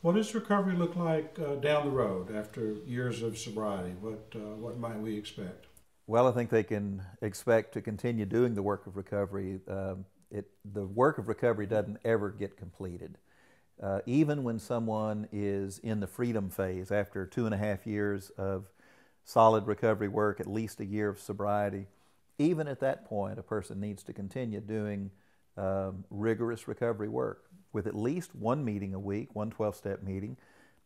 What does recovery look like down the road after years of sobriety? What might we expect? Well, I think they can expect to continue doing the work of recovery. The work of recovery doesn't ever get completed. Even when someone is in the freedom phase after 2.5 years of solid recovery work, at least a year of sobriety, even at that point, a person needs to continue doing rigorous recovery work with at least one meeting a week, one 12-step meeting.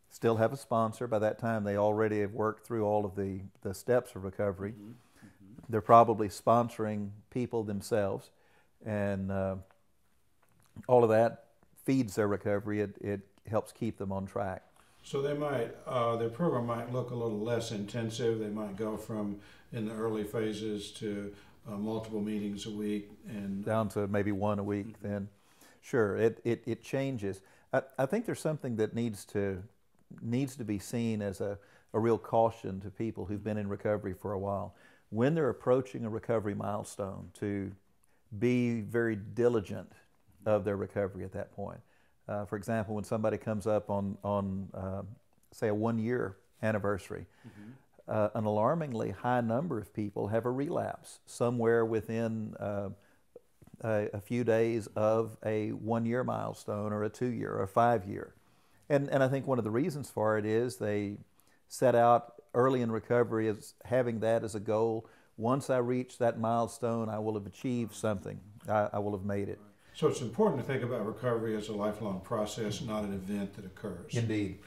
Still have a sponsor. By that time, they already have worked through all of the steps of recovery. Mm-hmm. Mm-hmm. They're probably sponsoring people themselves, and all of that feeds their recovery. It helps keep them on track. So their program might look a little less intensive. They might go from in the early phases to multiple meetings a week and Down to maybe one a week. mm-hmm. Then sure, it changes. I think there's something that needs to be seen as a real caution to people who've been in recovery for a while. When they're approaching a recovery milestone, to be very diligent of their recovery at that point. For example, when somebody comes up on say, a 1-year anniversary, Mm-hmm. an alarmingly high number of people have a relapse somewhere within a few days of a 1-year milestone, or a 2-year, or a 5-year. And I think one of the reasons for it is they set out early in recovery as having that as a goal. Once I reach that milestone, I will have achieved something. I will have made it. So it's important to think about recovery as a lifelong process, not an event that occurs. Indeed.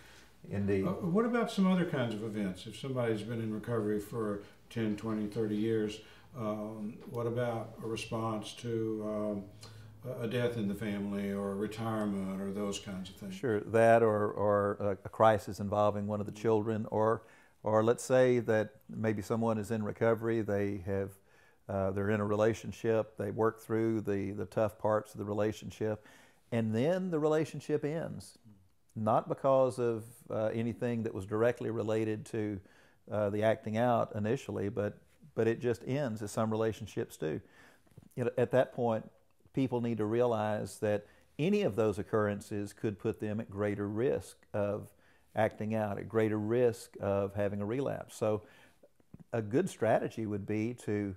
Indeed. What about some other kinds of events? If somebody's been in recovery for 10, 20, 30 years, what about a response to a death in the family, or retirement, or those kinds of things? Sure, that, or a crisis involving one of the children, or let's say that maybe someone is in recovery, they're in a relationship, they work through the tough parts of the relationship, and then the relationship ends. Not because of anything that was directly related to the acting out initially, but it just ends, as some relationships do. At that point, people need to realize that any of those occurrences could put them at greater risk of acting out, at greater risk of having a relapse. So a good strategy would be to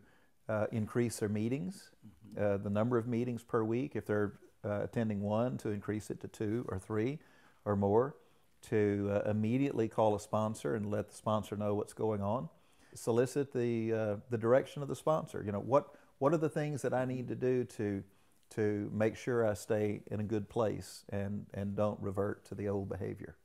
increase their meetings, the number of meetings per week. If they're attending one, to increase it to 2 or 3 or more, to immediately call a sponsor and let the sponsor know what's going on. Solicit the direction of the sponsor. What are the things that I need to do to make sure I stay in a good place and don't revert to the old behavior?